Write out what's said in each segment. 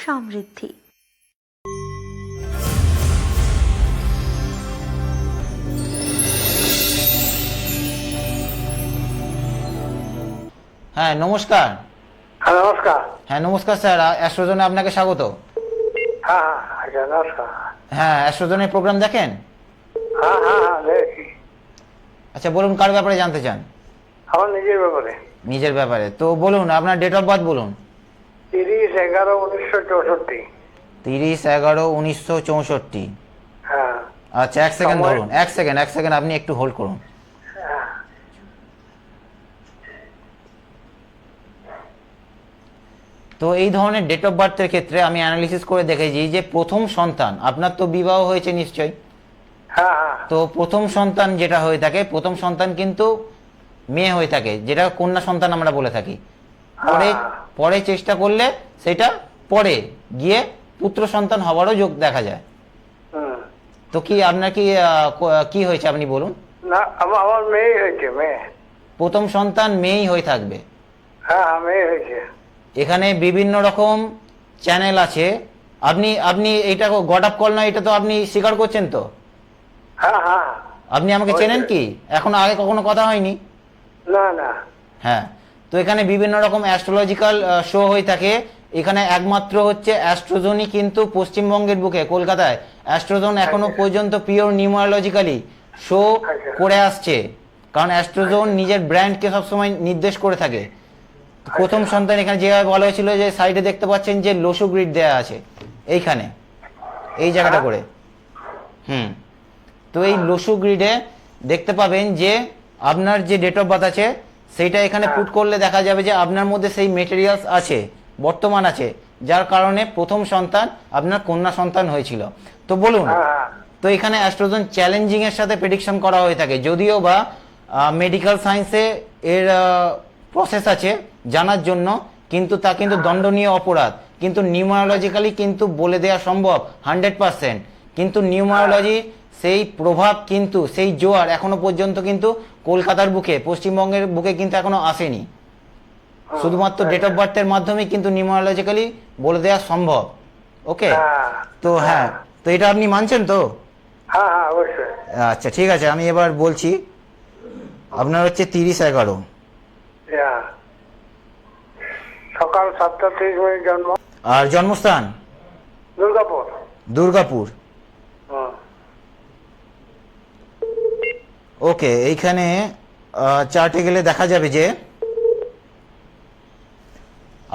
সমৃদ্ধি। হ্যাঁ নমস্কার। হ্যাঁ নমস্কার। হ্যাঁ নমস্কার স্যার, অ্যাস্ট্রোজনে আপনাকে স্বাগত। হ্যাঁ হ্যাঁ আচ্ছা নমস্কার। হ্যাঁ অ্যাস্ট্রোজনের প্রোগ্রাম দেখেন? হ্যাঁ হ্যাঁ হ্যাঁ দেখি। আচ্ছা বলুন কার ব্যাপারে জানতে চান? আমার নিজের ব্যাপারে। নিজের ব্যাপারে তো বলুন, আপনার ডেট অফ বার্থ বলুন। 30/11/1964। 30/11/1964। হ্যাঁ আচ্ছা এক সেকেন্ড সময়- ধরুন, এক সেকেন্ড আপনি একটু হোল্ড করুন। হ্যাঁ তো এই ধরনের ডেট অফ বার্থের ক্ষেত্রে আমি অ্যানালিসিস করে দেখেছি যে প্রথম সন্তান, আপনার তো বিবাহ হয়েছে নিশ্চয়ই, হ্যাঁ হ্যাঁ তো প্রথম সন্তান যেটা হয়ে থাকে, প্রথম সন্তান কিন্তু মেয়ে হয়ে থাকে, যেটা কন্যা সন্তান আমরা বলে থাকি। পরে পরে চেষ্টা করলে সেটা পরে গিয়ে পুত্র সন্তান হওয়ারও যোগ দেখা যায়। হুম। তো কি আপনার কি কি হয়েছে আপনি বলুন? না আমার মেয়ে হয়েছে, মেয়ে। প্রথম সন্তান মেয়েই হয়ে থাকবে। হ্যাঁ হ্যাঁ মেয়ে হয়েছে। এখানে বিভিন্ন রকম চ্যানেল আছে, আপনি আপনি এটা গড আপ কল না, এটা তো আপনি স্বীকার করছেন তো? হ্যাঁ হ্যাঁ আপনি আমাকে চেনেন কি? এখন আগে কখনো কথা হয়নি? না না। হ্যাঁ, তো এখানে বিভিন্ন রকম অ্যাস্ট্রোলজিক্যাল শো হয়ে থাকে। এখানে একমাত্র হচ্ছে অ্যাস্ট্রোজনই কিন্তু পশ্চিমবঙ্গের বুকে, কলকাতায় অ্যাস্ট্রোজন এখনো পর্যন্ত পিওর নিউমারোলজিক্যালি শো করে আসছে, কারণ অ্যাস্ট্রোজন নিজের ব্র্যান্ডকে সবসময় নির্দেশ করে থাকে। প্রথম সন্তান এখানে যেভাবে বলা হয়েছিল, যে সাইডে দেখতে পাচ্ছেন যে লোসু গ্রিড দেয়া আছে এইখানে, এই জায়গাটা করে। তো এই লোসু গ্রিডে দেখতে পাবেন যে আপনার যে ডেট অফ বার্থ আছে সেইটা এখানে পুট করলে দেখা যাবে যে আপনার মধ্যে সেই মেটেরিয়ালস আছে, বর্তমান আছে, যার কারণে প্রথম সন্তান আপনার কন্যা সন্তান হয়েছিল। তো বলুন, তো এখানে অ্যাস্ট্রোজন চ্যালেঞ্জিং এর সাথে প্রেডিকশন করা হয়ে থাকে, যদিও বা মেডিকেল সায়েন্সে এর প্রসেস আছে জানার জন্য, কিন্তু তা কিন্তু দণ্ডনীয় অপরাধ। কিন্তু নিউমারোলজিক্যালি কিন্তু বলে দেওয়া সম্ভব 100%, কিন্তু নিউমারোলজি সেই প্রভাব কিন্তু সেই জোয়ার এখনো পর্যন্ত কিন্তু কলকাতার বুকে, পশ্চিমবঙ্গের বুকে কিন্তু এখনো আসেনি। শুধুমাত্র ডেট অফ বার্থের মাধ্যমে কিন্তু নিউমারোলজিক্যালি বলে দেওয়া সম্ভব। ওকে, তো হ্যাঁ, তো এটা আপনি মানছেন তো? হ্যাঁ হ্যাঁ অবশ্যই। আচ্ছা ঠিক আছে, আমি এবার বলছি। আপনার হচ্ছে 30/11, হ্যাঁ। সকাল 7:30 জন্ম। আর জন্মস্থান দুর্গাপুর। দুর্গাপুর। হুম। ওকে, এইখানে চার্টে গেলে দেখা যাবে যে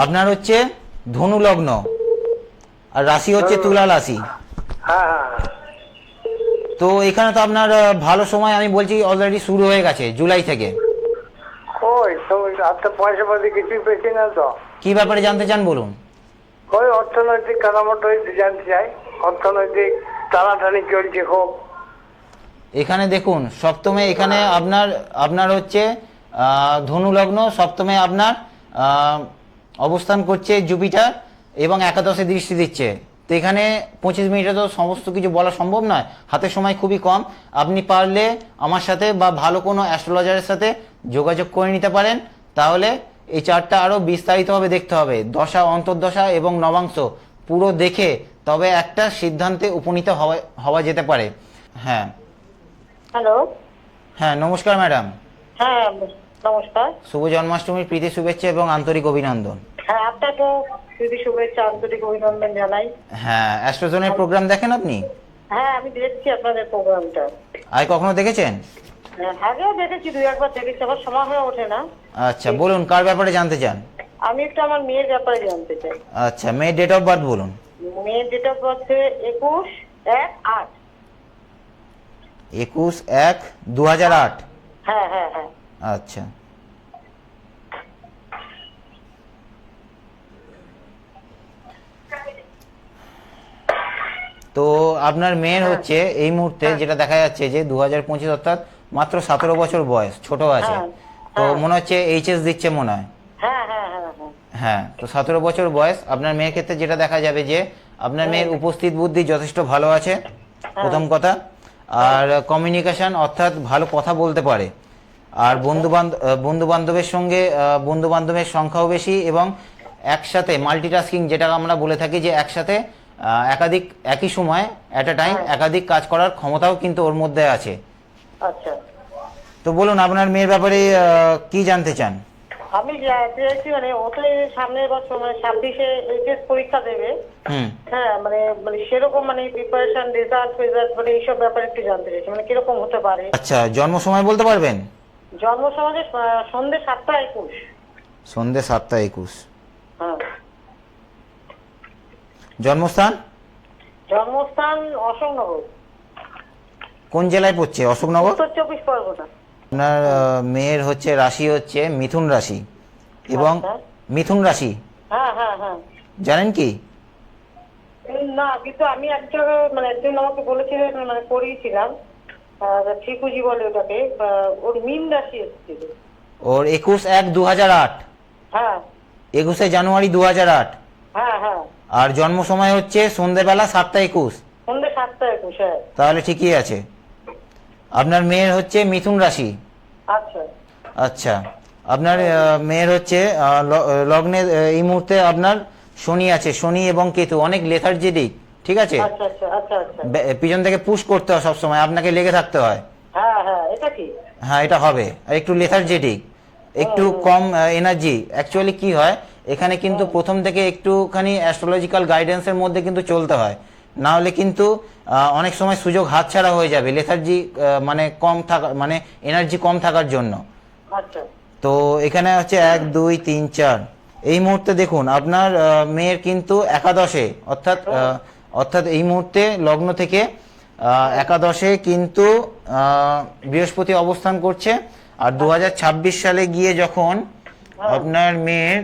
আপনার হচ্ছে ধনু লগ্ন আর রাশি হচ্ছে তুলা রাশি। হ্যাঁ হ্যাঁ তো এখানে তো আপনার ভালো সময় আমি বলছি অলরেডি শুরু হয়ে গেছে জুলাই থেকে। ওই তো আপনার পয়সা পাতি কিছুই পেয়েছি না তো। কি ব্যাপারে জানতে চান বলুন? ওই অর্থনৈতিক কাঠামোটা জানতে চাই, অর্থনৈতিক টানাটানি চলছে খুব। এখানে দেখুন সপ্তমে, এখানে আপনার আপনার হচ্ছে ধনু লগ্ন, সপ্তমে আপনার অবস্থান করছে জুপিটার এবং একাদশে দৃষ্টি দিচ্ছে। তো এখানে 25 মিনিটে তো সমস্ত কিছু বলা সম্ভব নয়, হাতের সময় খুবই কম। আপনি পারলে আমার সাথে বা ভালো কোনো অ্যাস্ট্রোলজারের সাথে যোগাযোগ করে নিতে পারেন, তাহলে এই চার্টটা আরও বিস্তারিতভাবে দেখতে হবে, দশা, অন্তর্দশা এবং নবাংশ পুরো দেখে তবে একটা সিদ্ধান্তে উপনীত হওয়া যেতে পারে। হ্যাঁ হ্যালো। হ্যাঁ নমস্কার ম্যাডাম। হ্যাঁ নমস্কার। শুভ জন্মাষ্টমীর প্রীতি শুভেচ্ছা এবং আন্তরিক অভিনন্দন। হ্যাঁ আপনাকে প্রীতি শুভেচ্ছা, আন্তরিক অভিনন্দন জানাই। হ্যাঁ অ্যাস্ট্রোজনের প্রোগ্রাম দেখেন আপনি? হ্যাঁ আমি দেখছি আপনাদের প্রোগ্রামটা। আর কখনো দেখেছেন? হ্যাঁ আগেও দেখেছি, দুই একবার দেখেছি, আমার সময় হয়ে ওঠে না। আচ্ছা বলুন কার ব্যাপারে জানতে চান? আমি একটু আমার মেয়ের ব্যাপারে জানতে চাই। আচ্ছা, মেয়ের ডেট অফ বার্থ বলুন। মেয়ের ডেট অফ বার্থ 21/1/8। 21/1/2008। হ্যাঁ হ্যাঁ হ্যাঁ। আচ্ছা, তো আপনার মেয়ের হচ্ছে এই মুহূর্তে যেটা দেখা যাচ্ছে যে 2025, অর্থাৎ মাত্র 17 বছর বয়স, ছোট আছে। তো মনে হচ্ছে এইচএস দিচ্ছে মনে হয়। হ্যাঁ হ্যাঁ হ্যাঁ হ্যাঁ। হ্যাঁ, তো 17 বছর বয়স আপনার মেয়ের ক্ষেত্রে যেটা দেখা যাবে যে আপনার মেয়ের উপস্থিত বুদ্ধি যথেষ্ট ভালো আছে, প্রথম কথা। আর কমিউনিকেশন, অর্থাৎ ভালো কথা বলতে পারে। আর বন্ধু বান্ধবের সঙ্গে বন্ধু বান্ধবের সংখ্যাও বেশি, এবং একসাথে মাল্টিটাস্কিং, যেটা আমরা বলে থাকি যে একসাথে একাধিক একই সময় অ্যাট এ টাইম একাধিক কাজ করার ক্ষমতাও কিন্তু ওর মধ্যে আছে। আচ্ছা, তো বলুন আপনার মেয়ের ব্যাপারে কি জানতে চান? আমি চেয়েছি মানে ওকে সামনের বছর মানে 26-এ এইচএস পরীক্ষা দেবে। হুম। হ্যাঁ, মানে মানে সেরকম মানে প্রিপারেশন, রেজাল্ট মানে এইসব ব্যাপারে একটু জানতে চাইছি, মানে কিরকম হতে পারে। আচ্ছা, জন্ম সময় বলতে পারবেন? জন্ম সমাজে সন্ধ্যে 7টা 21। সন্ধ্যে 7টা 21। হ্যাঁ। জন্মস্থান? জন্মস্থান অশোকনগর। কোন জেলায় পড়ছে? অশোকনগর। উত্তর 24 পরগনা। আপনার মেয়ের হচ্ছে রাশি হচ্ছে মিথুন রাশি এবং আচ্ছা। মিথুন রাশি হ্যাঁ হ্যাঁ হ্যাঁ। জানেন কি? না, কিন্তু আমি এক জায়গায় মানে একজন আমাকে বলেছিলেন, মানে করিয়েছিলাম, ঠিকুজি বলে ওটাকে, ওর মিন রাশি এসেছিল। ওর 21/1/2008। হ্যাঁ 21শে জানুয়ারি 2008। হ্যাঁ হ্যাঁ। আর জন্ম সময় হচ্ছে সন্ধ্যেবেলা 7টা 21। সন্ধ্যে 7টা 21। হ্যাঁ। তাহলে ঠিকই আছে। আপনার মেয়ের হচ্ছে মিথুন রাশি। আচ্ছা আচ্ছা, আপনার মেয়ের হচ্ছে লগ্নে এই মুহূর্তে আপনার শনি আছে, শনি এবং কেতু অনেক লেথার্জেটিক, ঠিক আছে? আচ্ছা আচ্ছা আচ্ছা আচ্ছা। পিছন থেকে পুশ করতে হয় সবসময়, আপনাকে লেগে থাকতে হয়। হ্যাঁ হ্যাঁ, এটা কি? হ্যাঁ, এটা হবে। আর একটু লেথার্জেটিক, একটু কম এনার্জি। অ্যাকচুয়ালি কি হয় এখানে কিন্তু প্রথম থেকে একটুখানি অ্যাস্ট্রোলজিক্যাল গাইডেন্সের মধ্যে কিন্তু চলতে হয়, না হলে কিন্তু অনেক সময় সুযোগ হাতছাড়া হয়ে যাবে লেথার্জি মানে কম থাকা, মানে এনার্জি কম থাকার জন্য। আচ্ছা তো এখানে হচ্ছে 1 2 3 4। এই মুহূর্তে দেখুন আপনার মেয়ের কিন্তু একাদশে, অর্থাৎ এই মুহূর্তে লগ্ন থেকে একাদশে কিন্তু বৃহস্পতি অবস্থান করছে। আর 2026 সালে গিয়ে যখন আপনার মেয়ের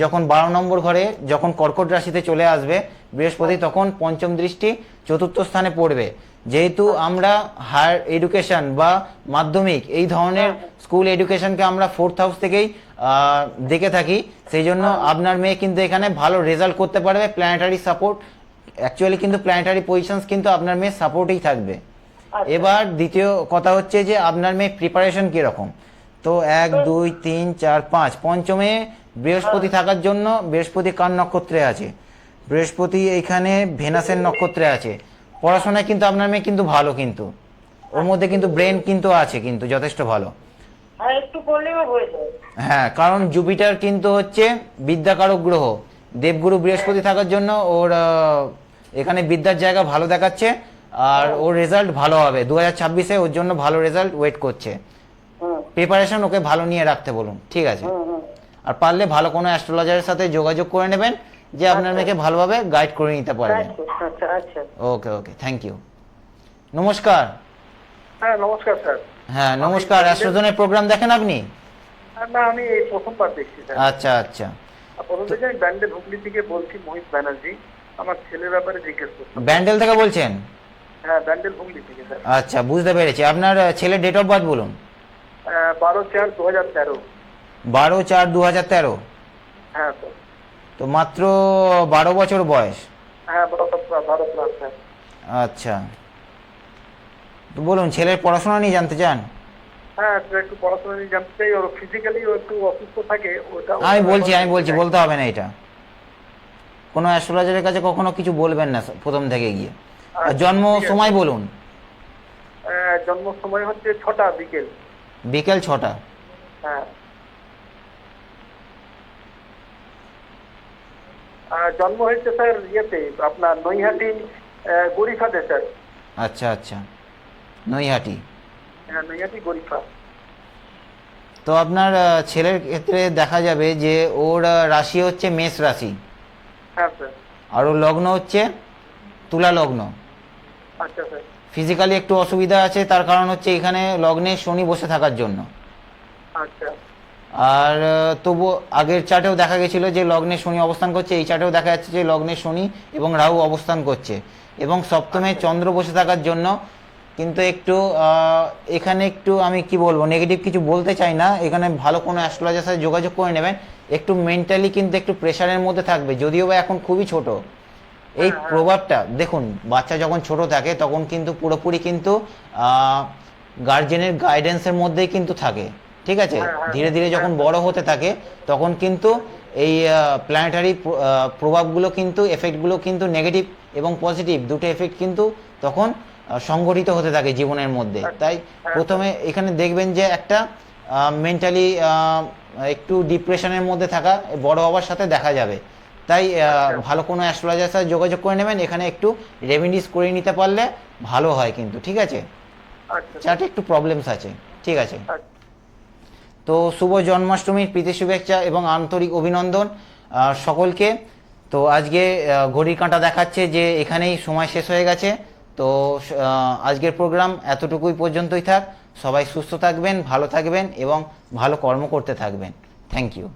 যখন 12 নম্বর ঘরে যখন কর্কট রাশিতে চলে আসবে বৃহস্পতি, তখন পঞ্চম দৃষ্টি চতুর্থ স্থানে পড়বে। যেহেতু আমরা হায়ার এডুকেশন বা মাধ্যমিক এই ধরনের স্কুল এডুকেশনকে আমরা 4th হাউস থেকেই দেখে থাকি, সেই জন্য আপনার মেয়ে কিন্তু এখানে ভালো রেজাল্ট করতে পারবে। প্ল্যানেটারি সাপোর্ট, অ্যাকচুয়ালি কিন্তু প্ল্যানেটারি পজিশনস কিন্তু আপনার মেয়ের সাপোর্টেই থাকবে। এবার দ্বিতীয় কথা হচ্ছে যে আপনার মেয়ে প্রিপারেশন কীরকম। তো 1 2 3 4 5 পঞ্চমে বৃহস্পতি থাকার জন্য, বৃহস্পতি কার নক্ষত্রে আছে? বৃহস্পতি এইখানে ভেনাসের নক্ষত্রে আছে। পড়াশোনায় কিন্তু আপনার মেয়ে কিন্তু ভালো, কিন্তু ওর মধ্যে কিন্তু ব্রেন কিন্তু আছে, কিন্তু যথেষ্ট ভালো। আর একটু পড়লেও হয়ে যায়। হ্যাঁ, কারণ জুপিটার কিন্তু হচ্ছে বিদ্যাকারক গ্রহ, দেবগুরু বৃহস্পতি থাকার জন্য ওর এখানে বিদ্যার জায়গা ভালো দেখাচ্ছে। আর ওর রেজাল্ট ভালো হবে 2026-এ, ওর জন্য ভালো রেজাল্ট ওয়েট করছে। প্রিপারেশন ওকে ভালো নিয়ে রাখতে বলুন, ঠিক আছে? আর পারলে ভালো কোনো অ্যাস্ট্রোলজারের সাথে যোগাযোগ করে নেবেন, যে আপনার মেয়েকে ভালোভাবে গাইড করে নিতে পারবেন। আচ্ছা আচ্ছা। ওকে ওকে, থ্যাংক ইউ। নমস্কার। হ্যাঁ নমস্কার স্যার। হ্যাঁ নমস্কার। অ্যাস্ট্রোজনের প্রোগ্রাম দেখেন আপনি? না, আমি এই প্রথমবার দেখছি স্যার। আচ্ছা আচ্ছা। প্রথম থেকে আমি ব্যান্ডেল হুগলি থেকে বলছি, মোহিত ব্যানার্জি। আমার ছেলের ব্যাপারে জিজ্ঞেস করছি। ব্যান্ডেল থেকে বলছেন? হ্যাঁ, ব্যান্ডেল হুগলি থেকে স্যার। আচ্ছা, বুঝতে পেরেছি। আপনার ছেলের ডেট অফ বার্থ বলুন। 12/4/2013। 12/4/2013। হ্যাঁ স্যার। তো মাত্র 12 বছর বয়স। হ্যাঁ 12 প্লাস স্যার। আচ্ছা, তো বলুন ছেলের পড়াশোনা নিয়ে জানতে চান? হ্যাঁ স্যার, একটু পড়াশোনা নিয়ে জানতে চাই। ওর ফিজিক্যালি ও একটু অসুস্থ থাকে, ওটা আমি বলছি, বলতে হবে না এটা। কোনো অ্যাস্ট্রোলজারের কাছে কখনো কিছু বলবেন না প্রথম থেকে গিয়ে। আর জন্ম সময় বলুন। জন্ম সময় হচ্ছে 6টা বিকেল। বিকেল 6টা। হ্যাঁ। জন্ম হয়েছে স্যার ইয়েতে, আপনার নৈহাটি গরিফাতে স্যার। আচ্ছা আচ্ছা, নৈহাটি। হ্যাঁ, নৈহাটি গরিফা। তো আপনার ছেলের ক্ষেত্রে দেখা যাবে যে ওর রাশি হচ্ছে মেষ রাশি। হ্যাঁ স্যার। আর ওর লগ্ন হচ্ছে তুলা লগ্ন। আচ্ছা স্যার। ফিজিক্যালি একটু অসুবিধা আছে, তার কারণ হচ্ছে এখানে লগ্নে শনি বসে থাকার জন্য। আচ্ছা। আর তবু আগের চার্টেও দেখা গেছিল যে লগ্নে শনি অবস্থান করছে, এই চার্টেও দেখা যাচ্ছে যে লগ্নে শনি এবং রাহু অবস্থান করছে, এবং সপ্তমে চন্দ্র বসে থাকার জন্য কিন্তু একটু এখানে একটু আমি কি বলবো, নেগেটিভ কিছু বলতে চাই না। এখানে ভালো কোনো অ্যাস্ট্রোলজারের সাথে যোগাযোগ করে নেবেন। একটু মেন্টালি কিন্তু একটু প্রেশারের মধ্যে থাকবে, যদিও বা এখন খুবই ছোট। এই প্রভাবটা দেখুন, বাচ্চা যখন ছোট থাকে তখন কিন্তু পুরোপুরি কিন্তু গার্জেনের গাইডেন্সের মধ্যেই কিন্তু থাকে, ঠিক আছে? ধীরে ধীরে যখন বড় হতে থাকে তখন কিন্তু এই প্ল্যানেটারি প্রভাবগুলো কিন্তু এফেক্টগুলো কিন্তু নেগেটিভ এবং পজিটিভ দুটো এফেক্ট কিন্তু তখন সংগঠিত হতে থাকে জীবনের মধ্যে। তাই প্রথমে এখানে দেখবেন যে একটা মেন্টালি একটু ডিপ্রেশনের মধ্যে থাকা বড় বাবার সাথে দেখা যাবে। তাই ভালো কোনো অ্যাস্ট্রোলজারের সাথে যোগাযোগ করে নেবেন, এখানে একটু রেমেডিস করে নিতে পারলে ভালো হয় কিন্তু, ঠিক আছে? আচ্ছা চার্টে একটু প্রবলেমস আছে, ঠিক আছে? আচ্ছা। তো শুভ জন্মাষ্টমীর প্রীতি শুভেচ্ছা এবং আন্তরিক অভিনন্দন সকলকে। তো আজকে ঘড়ির কাঁটা দেখাচ্ছে যে এখানেই সময় শেষ হয়ে গেছে। তো আজকের প্রোগ্রাম এতটুকুই পর্যন্তই থাক। সবাই সুস্থ থাকবেন, ভালো থাকবেন এবং ভালো কর্ম করতে থাকবেন। Thank you.